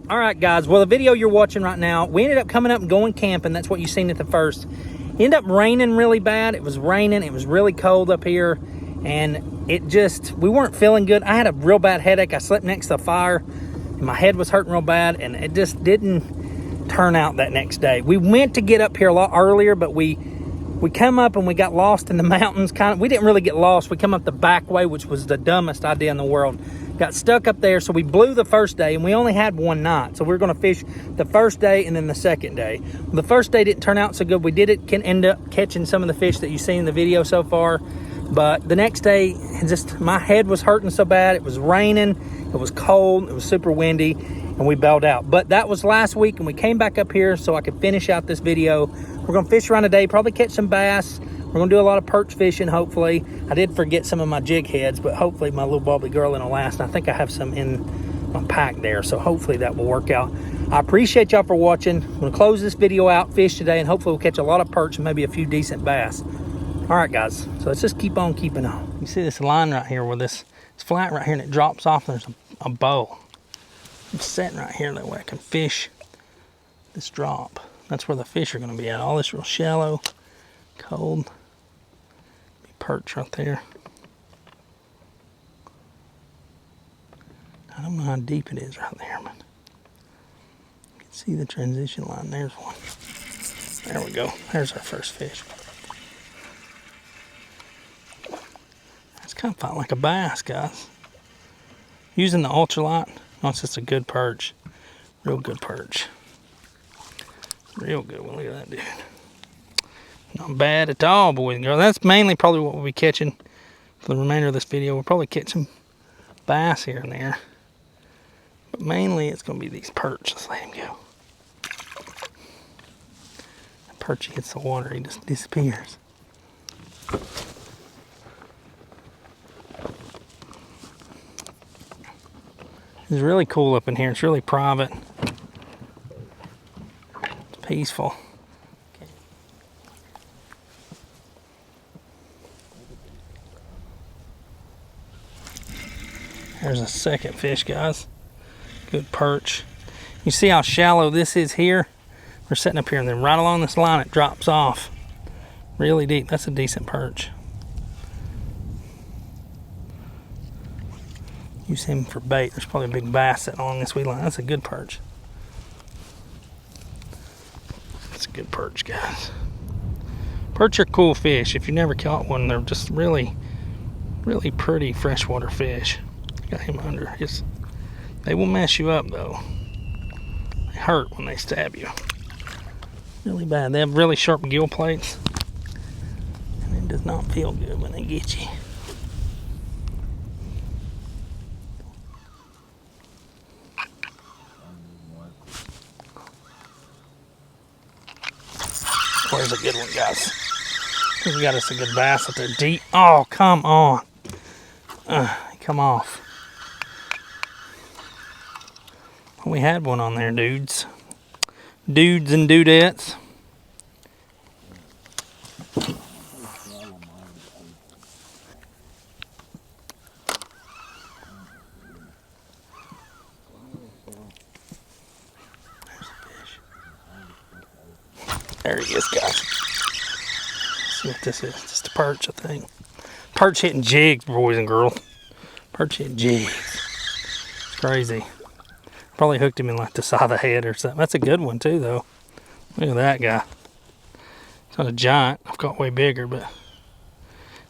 All right, guys. Well, the video you're watching right now, we ended up coming up and going camping. That's what you seen at the first. It ended up raining really bad. It was raining. It was really cold up here. And we weren't feeling good. I had a real bad headache. I slept next to the fire. And my head was hurting real bad. And it just didn't turn out that next day. We went to get up here a lot earlier, but we come up and we got lost in the mountains. We didn't really get lost. We come up the back way, which was the dumbest idea in the world. Got stuck up there, so we blew the first day, and we only had one night. So we were going to fish the first day and then the second day. The first day didn't turn out so good. We can end up catching some of the fish that you've seen in the video so far. But the next day, my head was hurting so bad. It was raining, it was cold, it was super windy, and we bailed out. But that was last week, and we came back up here so I could finish out this video. We're going to fish around today, probably catch some bass. We're going to do a lot of perch fishing, hopefully. I did forget some of my jig heads, but hopefully my little bubbly girl will last. And I think I have some in my pack there, so hopefully that will work out. I appreciate y'all for watching. I'm going to close this video out, fish today, and hopefully we'll catch a lot of perch and maybe a few decent bass. All right, guys, so let's just keep on keeping on. You see this line right here where it's flat right here and it drops off. There's a bow. I'm sitting right here that way I can fish this drop. That's where the fish are going to be at. All this real shallow, cold. Be perch right there. I don't know how deep it is right there, but you can see the transition line. There's one. There we go. There's our first fish. It's kind of felt like a bass, guys. Using the ultralight, it's just a good perch. Real good perch. Real good one. Look at that dude. Not bad at all, boys and girls. That's mainly probably what we'll be catching for the remainder of this video. We'll probably catch some bass here and there. But mainly it's going to be these perch. Let's let him go. The perch, he hits the water, he just disappears. It's really cool up in here. It's really private. It's peaceful. There's a second fish, guys. Good perch. You see how shallow this is here? We're sitting up here and then right along this line it drops off. Really deep. That's a decent perch. Use him for bait. There's probably a big bass sitting along this weed line. That's a good perch. That's a good perch, guys. Perch are cool fish. If you never caught one, they're just really, really pretty freshwater fish. Got him under. They will mess you up though. They hurt when they stab you. Really bad. They have really sharp gill plates. And it does not feel good when they get you. Where's a good one, guys? We got us a good bass up there deep. Oh, come on. Come off. We had one on there, dudes. Dudes and dudettes. There he is, guys. Let's see what this is. Just a perch, I think. Perch hitting jigs, boys and girls. Perch hitting jigs. It's crazy. Probably hooked him in like the side of the head or something. That's a good one too, though. Look at that guy. It's not a giant. I've caught way bigger, but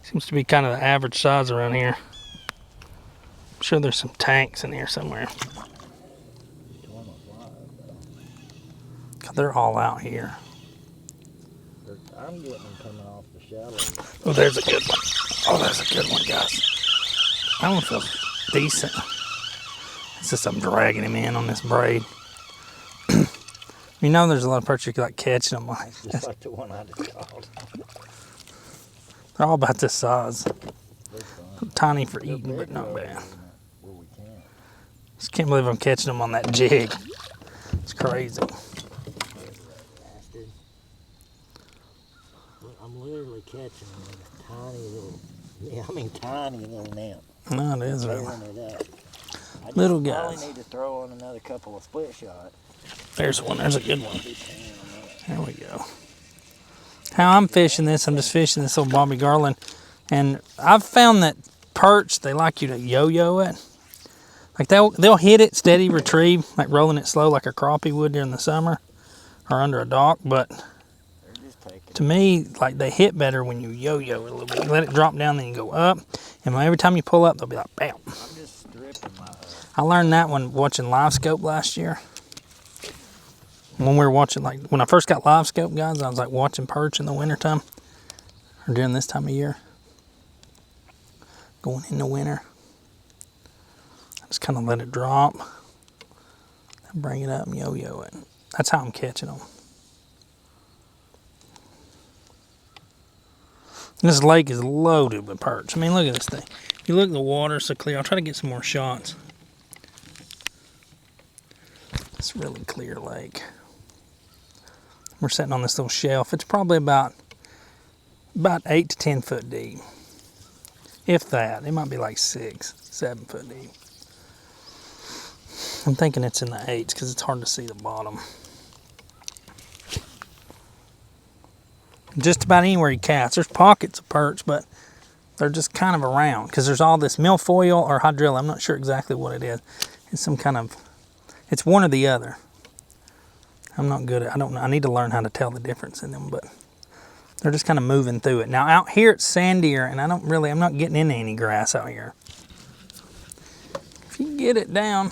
seems to be kind of the average size around here. I'm sure there's some tanks in here somewhere. They're all out here. I'm getting them coming off the shallow. Oh, there's a good one. Oh, there's a good one, guys. That one feels decent. It's just I'm dragging him in on this braid. You know there's a lot of perch you like catching them. Just like the one I just caught. They're all about this size. Tiny for eating, but not bad. Just can't believe I'm catching them on that jig. It's crazy. I'm literally catching them with a tiny little, tiny little net. No, it is really. It up. Little Probably guys. need to throw on another couple of split shot. There's one. There's a good one. There we go. How I'm fishing this, I'm just fishing this old Bobby Garland. And I've found that perch, they like you to yo-yo it. Like they'll hit it, steady retrieve, like rolling it slow like a crappie would during the summer or under a dock. But to me, like they hit better when you yo-yo it a little bit. You let it drop down, then you go up. And every time you pull up, they'll be like, bam. I'm just stripping my I learned that when watching Live Scope last year. When we were watching, like when I first got Live Scope, guys, I was like watching perch in the wintertime or during this time of year. Going into winter. Just kind of let it drop. And bring it up and yo-yo it. That's how I'm catching them. This lake is loaded with perch. I mean, look at this thing. If you look at the water, so clear. I'll try to get some more shots. It's a really clear lake. We're sitting on this little shelf. It's probably about 8 to 10 foot deep. If that. It might be like 6, 7 foot deep. I'm thinking it's in the 8s because it's hard to see the bottom. Just about anywhere you cast. There's pockets of perch, but they're just kind of around because there's all this milfoil or hydrilla. I'm not sure exactly what it is. It's some kind of, it's one or the other. I'm not good at, I don't know. I need to learn how to tell the difference in them, but they're just kind of moving through it. Now out here it's sandier and I'm not getting into any grass out here. If you get it down.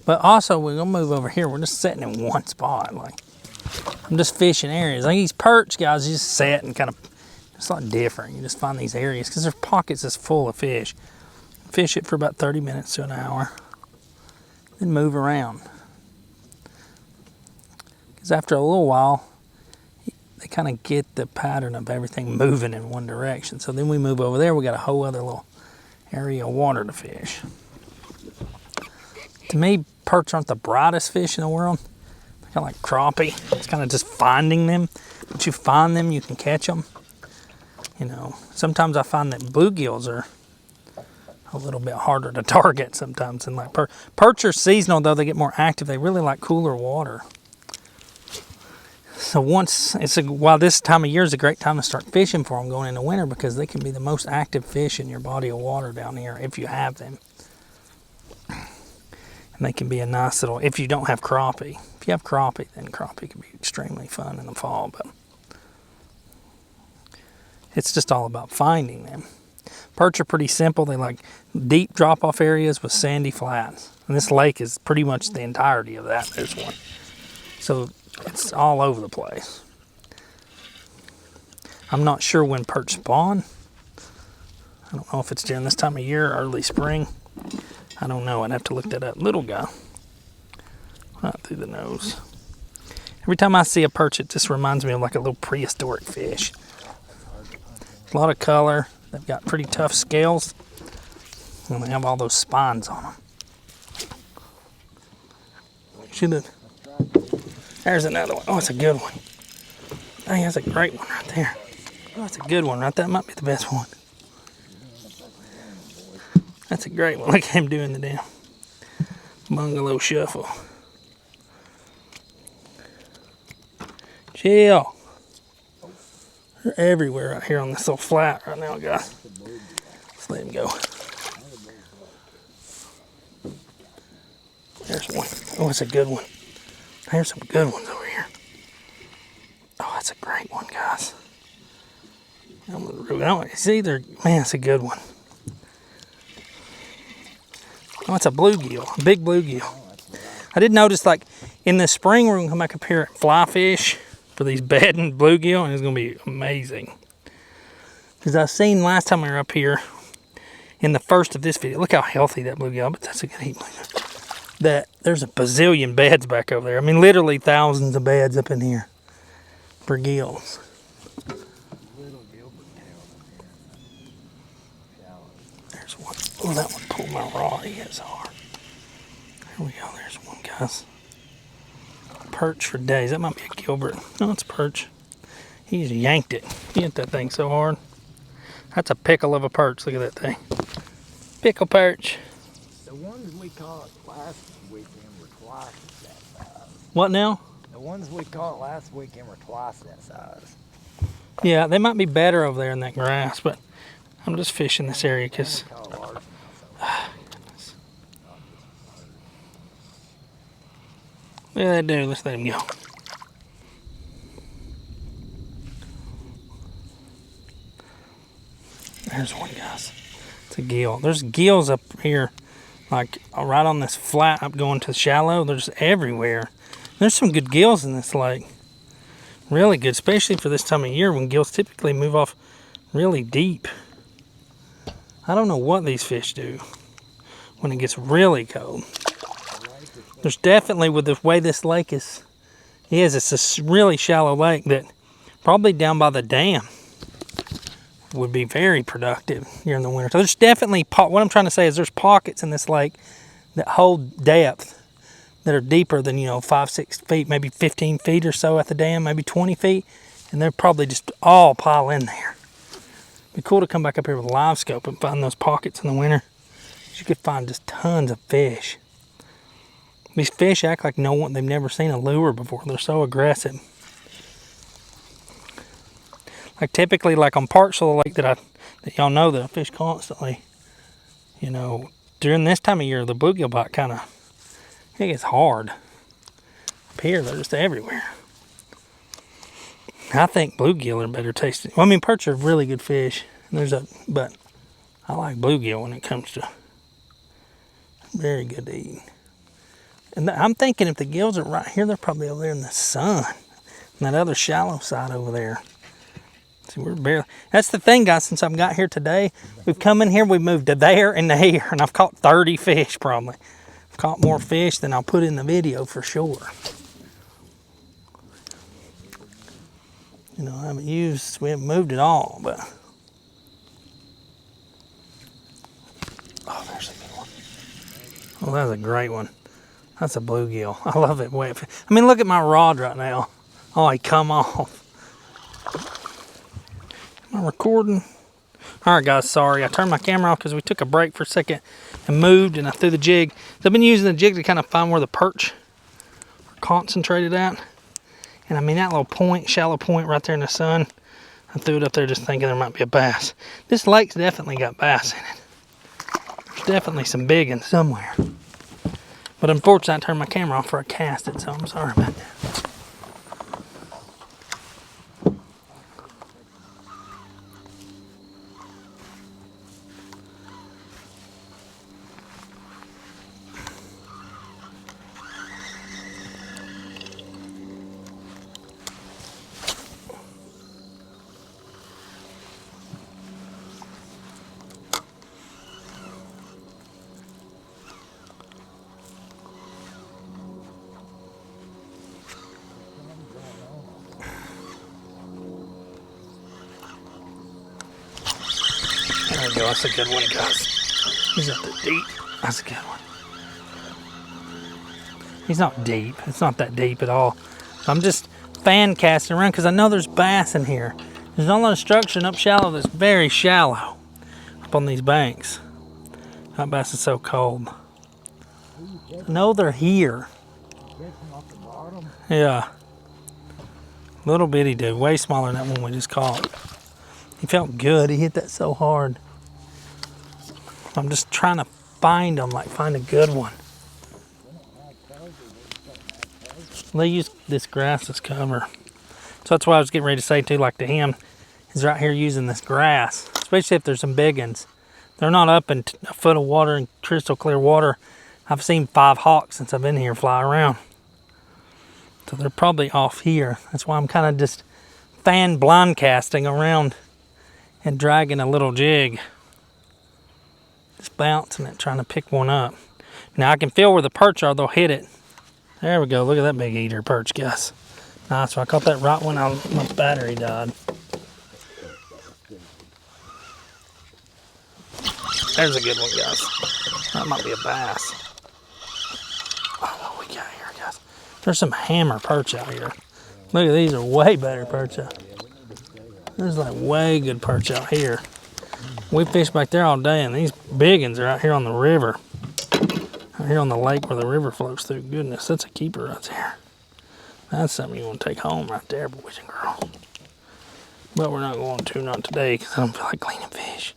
But also we're gonna move over here. We're just sitting in one spot. Like I'm just fishing areas. Like these perch guys, you just set and kind of, it's a lot different. You just find these areas because there's pockets that's full of fish. Fish it for about 30 minutes to an hour. Then move around. Because after a little while, they kind of get the pattern of everything moving in one direction. So then we move over there, we got a whole other little area of water to fish. To me, perch aren't the brightest fish in the world. They're kind of like crappie. It's kind of just finding them. Once you find them, you can catch them. You know, sometimes I find that bluegills are a little bit harder to target sometimes than like perch. Perch are seasonal, though. They get more active. They really like cooler water. So while this time of year is a great time to start fishing for them going into winter because they can be the most active fish in your body of water down here if you have them. And they can be a nice little, if you don't have crappie. If you have crappie, then crappie can be extremely fun in the fall, but it's just all about finding them. Perch are pretty simple. They like deep drop-off areas with sandy flats. And this lake is pretty much the entirety of that. There's one. So it's all over the place. I'm not sure when perch spawn. I don't know if it's during this time of year, early spring. I don't know. I'd have to look that up. Little guy. Right through the nose. Every time I see a perch, it just reminds me of like a little prehistoric fish. A lot of color. They've got pretty tough scales. And they have all those spines on them. There's another one. Oh, it's a good one. Hey, that's a great one right there. Oh, that's a good one right there. That might be the best one. That's a great one. Look at him doing the damn bungalow shuffle. Chill. They're everywhere right here on this little flat right now, guys. Let's let him go. There's one. Oh, it's a good one. There's some good ones over here. Oh, that's a great one, guys. See, man, it's a good one. Oh, it's a bluegill, a big bluegill. I did notice, like, in the spring, we're going to come back up here and fly fish for these bedding bluegill, and it's going to be amazing. Because I seen last time we were up here, in the first of this video, look how healthy that bluegill, but that's a good heat bluegill. That there's a bazillion beds back over there. I mean, literally thousands of beds up in here for gills. There's one. Oh, that one pulled my rod. He is hard. There we go. There's one, guys. Perch for days. That might be a Gilbert. No, it's a perch. He just yanked it. He hit that thing so hard. That's a pickle of a perch. Look at that thing. Pickle perch. The ones we caught last weekend were twice that size. What now? The ones we caught last weekend were twice that size. Yeah, they might be better over there in that grass, but I'm just fishing this area because. We caught large ones, so. Yeah, they do. Let's let him go. There's one, guys. It's a gill. There's gills up here, like right on this flat up going to the shallow. There's everywhere. There's some good gills in this lake. Really good, especially for this time of year when gills typically move off really deep. I don't know what these fish do when it gets really cold. There's definitely, with the way this lake is, it's a really shallow lake that probably down by the dam would be very productive during the winter. So there's definitely, what I'm trying to say is there's pockets in this lake that hold depth that are deeper than, 5-6 feet, maybe 15 feet or so at the dam, maybe 20 feet, and they're probably just all pile in there. It'd be cool to come back up here with a live scope and find those pockets in the winter. You could find just tons of fish. These fish act like they've never seen a lure before. They're so aggressive. Like typically, like on parts of the lake that y'all know that I fish constantly, during this time of year, the bluegill bite it gets hard. Up here, they're just everywhere. I think bluegill are better tasting. Well, I mean, perch are really good fish. But I like bluegill when it comes to very good to eat. And I'm thinking if the gills are right here, they're probably over there in the sun. And that other shallow side over there. See, that's the thing, guys, since I've got here today, we've come in here, we've moved to there and to here, and I've caught 30 fish probably. I've caught more fish than I'll put in the video for sure. We haven't moved at all, but. Oh, there's a good one. Oh, that's a great one. That's a bluegill. I love it. I mean, look at my rod right now. Oh, he come off. Am I recording? All right, guys, sorry. I turned my camera off because we took a break for a second and moved, and I threw the jig. So I've been using the jig to kind of find where the perch are concentrated at. And I mean, that little point, shallow point right there in the sun, I threw it up there just thinking there might be a bass. This lake's definitely got bass in it. There's definitely some big ones somewhere. But unfortunately, I turned my camera off before I cast it, so I'm sorry about that. There we go, that's a good one, guys. He's up there deep. That's a good one. He's not deep. It's not that deep at all. I'm just fan casting around because I know there's bass in here. There's not a lot of structure up shallow that's very shallow up on these banks. That bass is so cold. I know they're here. Yeah. Little bitty dude, way smaller than that one we just caught. He felt good. He hit that so hard. I'm just trying to find them, find a good one. They use this grass as cover. So that's why I was getting ready to say too, to him, is right here using this grass, especially if there's some big ones. They're not up in a foot of water in crystal clear water. I've seen 5 hawks since I've been here fly around. So they're probably off here. That's why I'm kind of just fan blind casting around and dragging a little jig. Just bouncing it, trying to pick one up. Now I can feel where the perch are, they'll hit it. There we go, look at that big eater perch, guys. Nice, so I caught that right when my battery died. There's a good one, guys. That might be a bass. Oh, what we got here, guys? There's some hammer perch out here. Look at these, are way better perch out. There's way good perch out here. We fished back there all day, and these big ones are out here on the river. Out here on the lake where the river flows through. Goodness, that's a keeper right there. That's something you want to take home right there, boys and girls. But we're not going to, not today, because I don't feel like cleaning fish.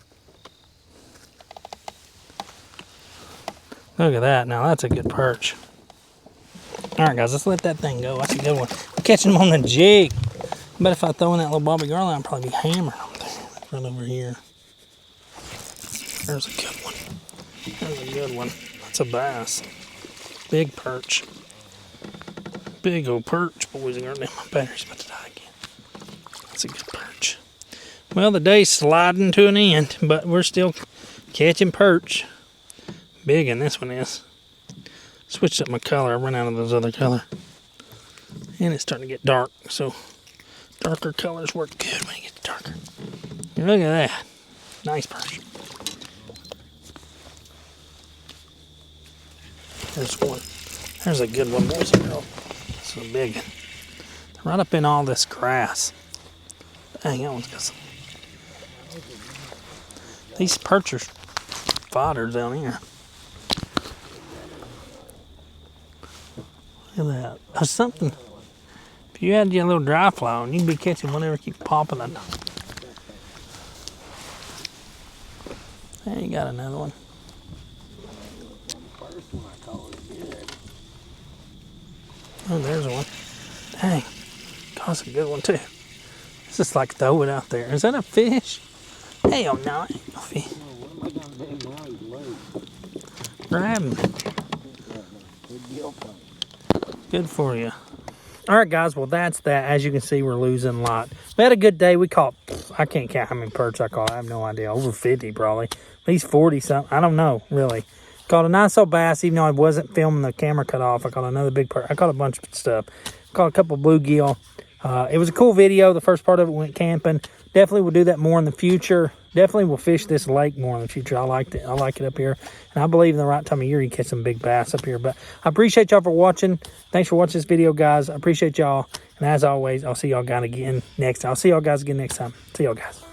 Look at that. Now, that's a good perch. All right, guys, let's let that thing go. That's a good one. We're catching them on the jig. I bet if I throw in that little Bobby Garland, I'd probably be hammering them there. Right over here. There's a good one. There's a good one. That's a bass. Big perch. Big old perch, boys and girls. Damn, my battery's about to die again. That's a good perch. Well, the day's sliding to an end, but we're still catching perch. Big one, this one is. Switched up my color. I ran out of those other color. And it's starting to get dark, so darker colors work good when it gets darker. Look at that. Nice perch. There's one. There's a good one, boys and girls. It's a big one. Right up in all this grass. Dang, that one's got some. These perch are fodders down here. Look at that. There's something. If you had your little dry fly on, you'd be catching whatever keep popping it. There you got another one. Oh, there's one. Dang. That's a good one, too. It's just like throw it out there. Is that a fish? Hell no, it ain't no fish. Grab him. Good for you. All right, guys. Well, that's that. As you can see, we're losing a lot. We had a good day. We caught, I can't count how many perch I caught. I have no idea. Over 50, probably. At least 40 something. I don't know, really. Caught a nice old bass, even though I wasn't filming, the camera cut off. I caught another big perch. I caught a bunch of stuff. Caught a couple bluegill. It was a cool video. The first part of it went camping. Definitely will do that more in the future. Definitely will fish this lake more in the future. I liked it. I like it up here. And I believe in the right time of year you catch some big bass up here. But I appreciate y'all for watching. Thanks for watching this video, guys. I appreciate y'all. And as always, I'll see y'all guys again next time. See y'all guys again next time. See y'all guys.